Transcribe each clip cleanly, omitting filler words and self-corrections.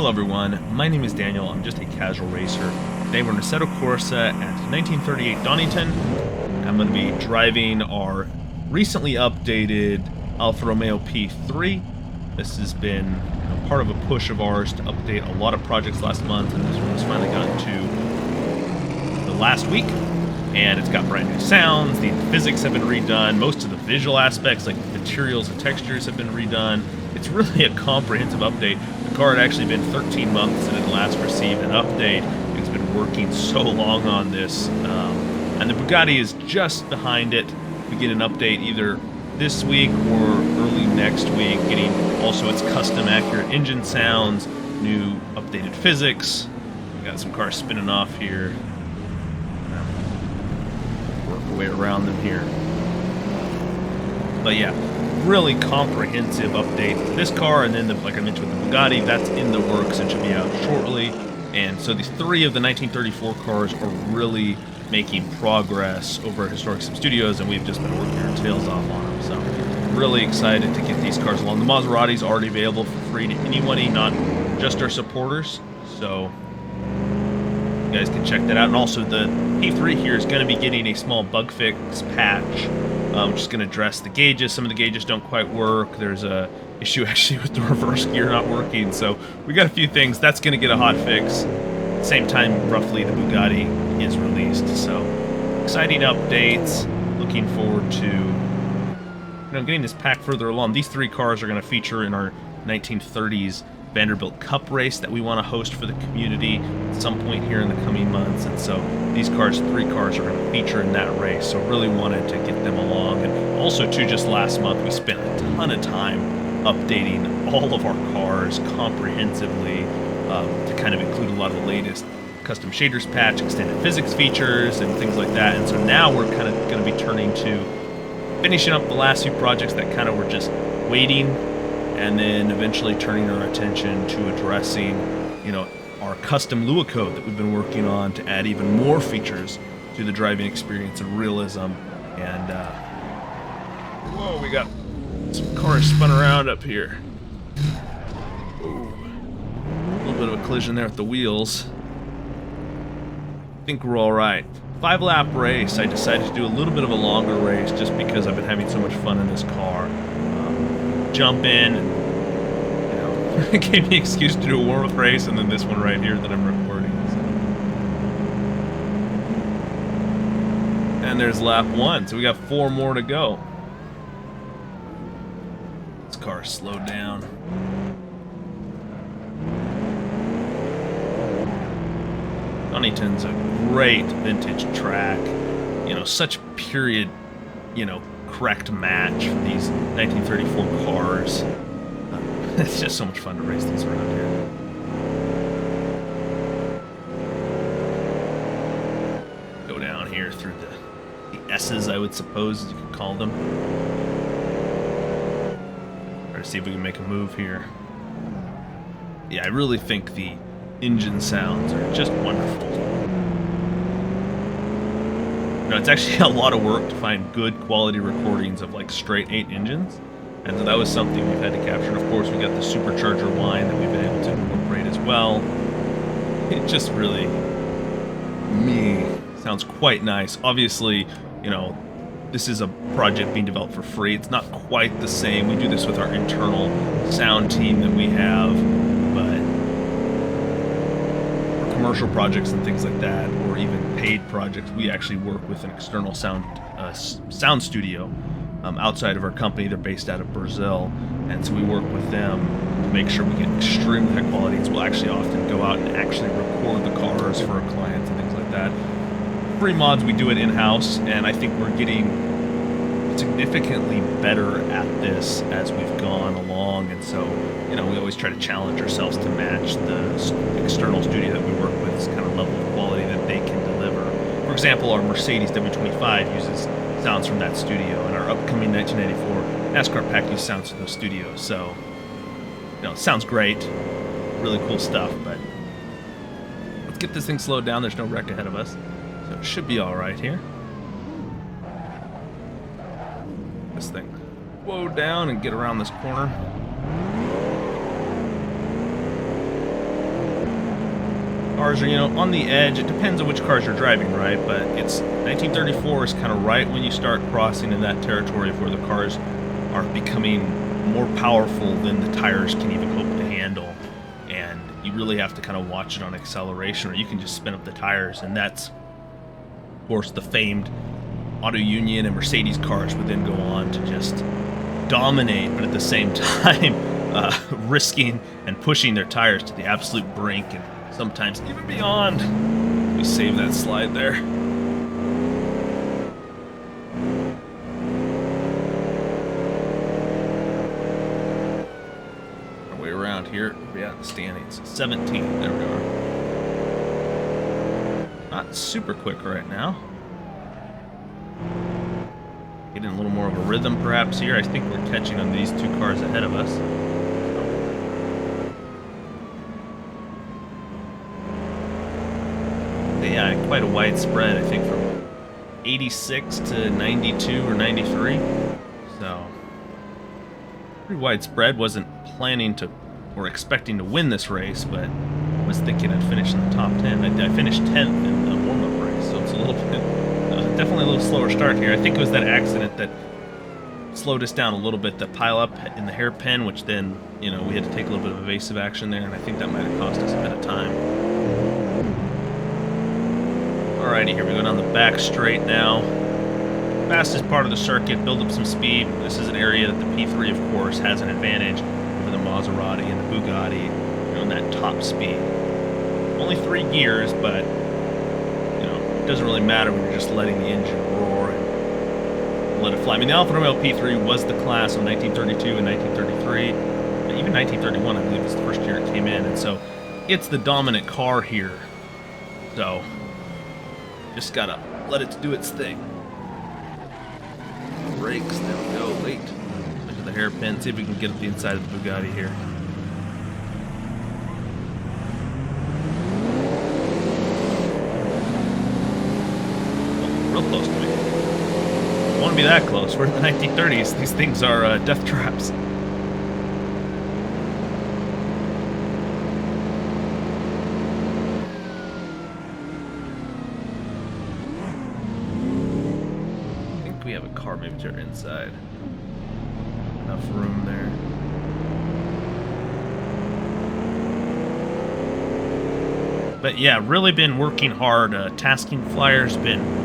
Hello everyone, my name is Daniel, I'm just a casual racer. Today we're in Assetto Corsa at 1938 Donington. I'm going to be driving our recently updated Alfa Romeo P3. This has been part of a push of ours to update a lot of projects last month, and this one has finally gotten to the last week. And it's got brand new sounds, the physics have been redone, most of the visual aspects like materials and textures have been redone. It's really a comprehensive update. The car had actually been 13 months and it last received an update. It's been working so long on this. And the Bugatti is just behind it. We get an update either this week or early next week, getting also its custom accurate engine sounds, new updated physics. We got some cars spinning off here. Work our way around them here. But yeah, really comprehensive update to this car, and then like I mentioned with the Bugatti, that's in the works and should be out shortly. And so these three of the 1934 cars are really making progress over at Historic Sim Studios, and we've just been working our tails off on them. So really excited to get these cars along. The Maserati's already available for free to anybody, not just our supporters. So you guys can check that out. And also the P3 here is going to be getting a small bug fix patch, which is going to address the gauges. Some of the gauges don't quite work. There's a issue actually with the reverse gear not working. So we got a few things. That's going to get a hot fix. Same time, roughly, the Bugatti is released. So exciting updates. Looking forward to getting this pack further along. These three cars are going to feature in our 1930s Vanderbilt Cup race that we want to host for the community at some point here in the coming months. And so these three cars are going to feature in that race. So really wanted to get them along. And also too, just last month we spent a ton of time updating all of our cars comprehensively to kind of include a lot of the latest custom shaders patch, extended physics features, and things like that. And so now we're kind of going to be turning to finishing up the last few projects that kind of were just waiting, and then eventually turning our attention to addressing, our custom Lua code that we've been working on to add even more features to the driving experience and realism. And whoa, we got some cars spun around up here. Ooh. A little bit of a collision there with the wheels. I think we're all right. 5-lap race. I decided to do a little bit of a longer race just because I've been having so much fun in this car. Jump in, and, it gave me an excuse to do a warm-up race, and then this one right here that I'm recording. So. And there's lap 1, so we got 4 more to go. This car slowed down. Donington's a great vintage track. Such period, correct match for these 1934 cars. It's just so much fun to race these around here. Go down here through the S's, I would suppose you could call them. Try to see if we can make a move here. Yeah, I really think the engine sounds are just wonderful. It's actually a lot of work to find good quality recordings of like straight 8 engines, and so that was something we've had to capture. And of course, we got the supercharger whine that we've been able to incorporate as well. It just really, sounds quite nice. Obviously, this is a project being developed for free. It's not quite the same. We do this with our internal sound team that we have, but commercial projects and things like that, or even paid projects, we actually work with an external sound studio outside of our company. They're based out of Brazil, and so we work with them to make sure we get extremely high quality. And so we'll actually often go out and actually record the cars for our clients and things like that. Free mods, we do it in-house, and I think we're getting significantly better at this as we've gone along. And so we always try to challenge ourselves to match the external studio that we work with, this kind of level of quality that they can deliver. For example, our Mercedes W25 uses sounds from that studio, and our upcoming 1994 NASCAR pack uses sounds from those studios. So it sounds great, really cool stuff. But let's get this thing slowed down. There's no wreck ahead of us, so it should be all right here. This thing slow down and get around this corner. cars are, you know, on the edge. It depends on which cars you're driving, right? But it's 1934 is kind of right when you start crossing in that territory of where the cars are becoming more powerful than the tires can even hope to handle. And you really have to kind of watch it on acceleration, or you can just spin up the tires. And that's, of course, the famed Auto Union and Mercedes cars would then go on to just dominate, but at the same time risking and pushing their tires to the absolute brink and sometimes even beyond. Let me save that slide there. Our way around here, we're at the standings. 17, there we are. Not super quick right now. Getting a little more of a rhythm perhaps here. I think we're catching on these two cars ahead of us. Yeah, quite a wide spread, I think from 86 to 92 or 93. So, pretty wide spread. Wasn't planning to or expecting to win this race, but was thinking I'd finish in the top 10. I finished 10th in the warm-up race, so it's a little bit... definitely a little slower start here. I think it was that accident that slowed us down a little bit, the pile-up in the hairpin, which then, you know, we had to take a little bit of evasive action there, and I think that might have cost us a bit of time. Alrighty, here we go down the back straight now. Fastest part of the circuit, build up some speed. This is an area that the P3, of course, has an advantage over the Maserati and the Bugatti, you know, in that top speed. Only 3 gears, but it doesn't really matter when you're just letting the engine roar and let it fly. I mean, the Alfa Romeo P3 was the class of 1932 and 1933, and even 1931, I believe, was the first year it came in, and so it's the dominant car here. So, just gotta let it do its thing. Brakes, there we go, late. Look at the hairpin, see if we can get up the inside of the Bugatti here. Real close to me. Don't want to be that close. We're in the 1930s. These things are death traps. I think we have a car maybe to our inside. Enough room there. But yeah, really been working hard. Tasking Flyer's been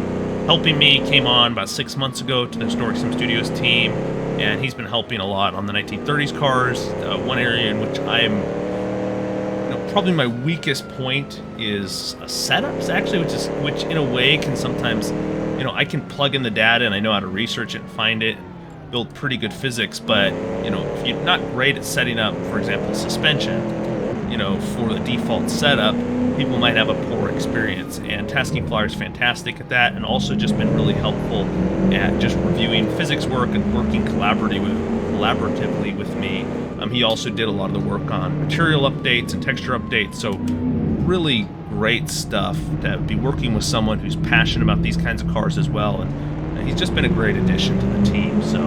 helping me. Came on about 6 months ago to the Historic Sim Studios team, and he's been helping a lot on the 1930s cars. One area in which I'm, probably my weakest point is setups, actually, which in a way can sometimes, I can plug in the data and I know how to research it and find it, build pretty good physics, but if you're not great at setting up, for example, suspension, for the default setup, people might have a poor experience, and Tasking Flyer is fantastic at that, and also just been really helpful at just reviewing physics work and working collaboratively with me. He also did a lot of the work on material updates and texture updates, so really great stuff to be working with someone who's passionate about these kinds of cars as well, and he's just been a great addition to the team, so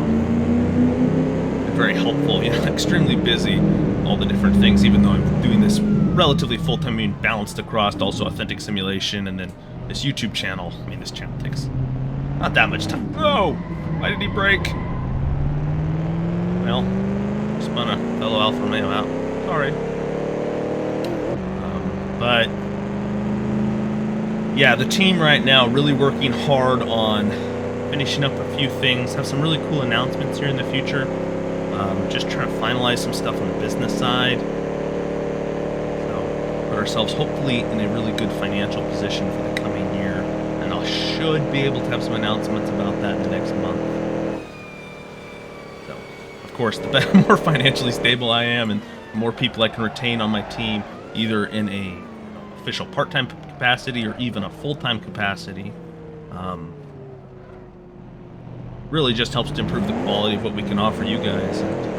very helpful, extremely busy, all the different things, even though I'm doing this relatively full-time, balanced across also Authentic Simulation and then this YouTube channel. This channel takes not that much time. Oh! Why did he brake? Well, spun a fellow Alfa Romeo out. Sorry. But yeah, the team right now really working hard on finishing up a few things. Have some really cool announcements here in the future. Just trying to finalize some stuff on the business side. Ourselves hopefully in a really good financial position for the coming year, and I should be able to have some announcements about that in the next month. So, of course, the more financially stable I am and the more people I can retain on my team, either in a official part-time capacity or even a full-time capacity, really just helps to improve the quality of what we can offer you guys. And,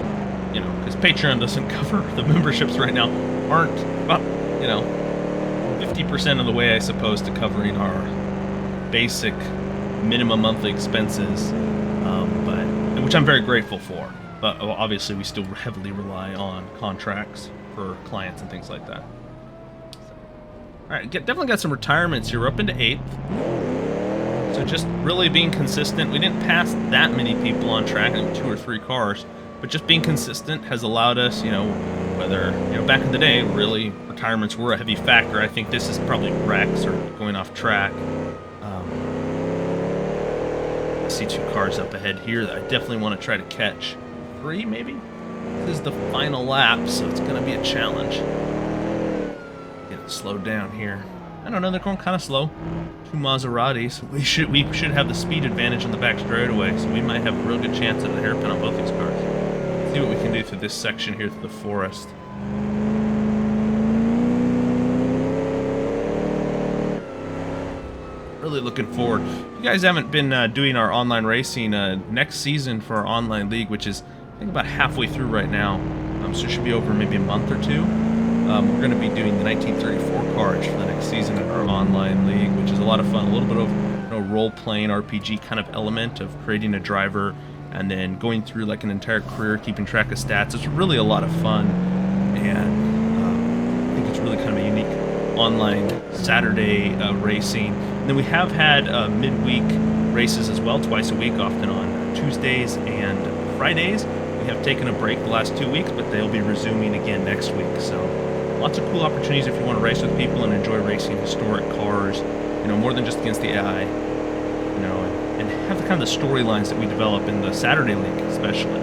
because Patreon doesn't cover the memberships right now, aren't about 50% of the way, I suppose, to covering our basic minimum monthly expenses, which I'm very grateful for. But obviously, we still heavily rely on contracts for clients and things like that. All right, definitely got some retirements here. We're up into 8th. So just really being consistent. We didn't pass that many people on track, I think 2 or 3 cars, but just being consistent has allowed us, whether, back in the day, really retirements were a heavy factor. I think this is probably wrecks or going off track. I see 2 cars up ahead here that I definitely want to try to catch. 3, maybe? This is the final lap, so it's going to be a challenge. Get it slowed down here. I don't know, they're going kind of slow. 2 Maseratis. We should have the speed advantage on the back straightaway, so we might have a real good chance at a hairpin on both these cars. Let's see what we can do through this section here through the forest. Really looking forward. If you guys haven't been doing our online racing, next season for our online league, which is I think about halfway through right now, so it should be over maybe a month or 2. We're going to be doing the 1934 cars for the next season in our online league, which is a lot of fun. A little bit of role-playing RPG kind of element of creating a driver and then going through like an entire career, keeping track of stats. It's really a lot of fun, and I think it's really kind of a unique online Saturday racing. And then we have had midweek races as well, twice a week, often on Tuesdays and Fridays. We have taken a break the last 2 weeks, but they'll be resuming again next week. So lots of cool opportunities if you want to race with people and enjoy racing historic cars, more than just against the AI, and have the kind of the storylines that we develop in the Saturday League, especially.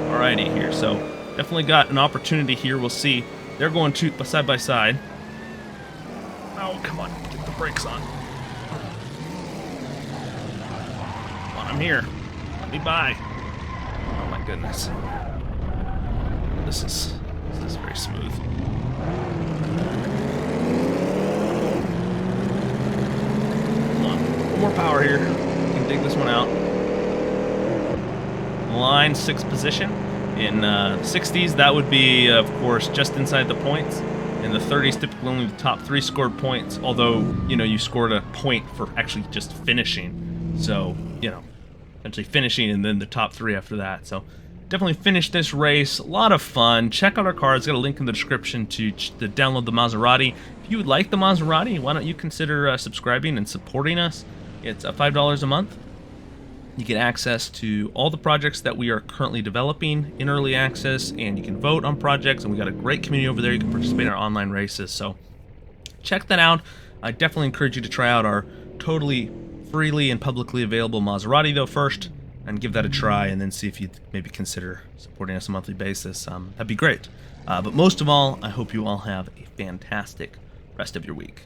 Alrighty here, so definitely got an opportunity here. We'll see. They're going side by side. Oh, come on, get the brakes on. Come on, I'm here. Let me by. Oh my goodness. This is very smooth. Come on, more power here. We can dig this one out. Line 6th position. In 60s, that would be, of course, just inside the points. In the 30s, typically only the top 3 scored points, although, you scored a point for actually just finishing. So, essentially finishing and then the top 3 after that. So definitely finished this race. A lot of fun. Check out our cars. Got a link in the description to download the Maserati. If you would like the Maserati, why don't you consider subscribing and supporting us? It's $5 a month. You get access to all the projects that we are currently developing in early access, and you can vote on projects, and we got a great community over there. You can participate in our online races. So check that out. I definitely encourage you to try out our totally freely and publicly available Maserati though first, and give that a try, and then see if you'd maybe consider supporting us on a monthly basis. That'd be great. But most of all, I hope you all have a fantastic rest of your week.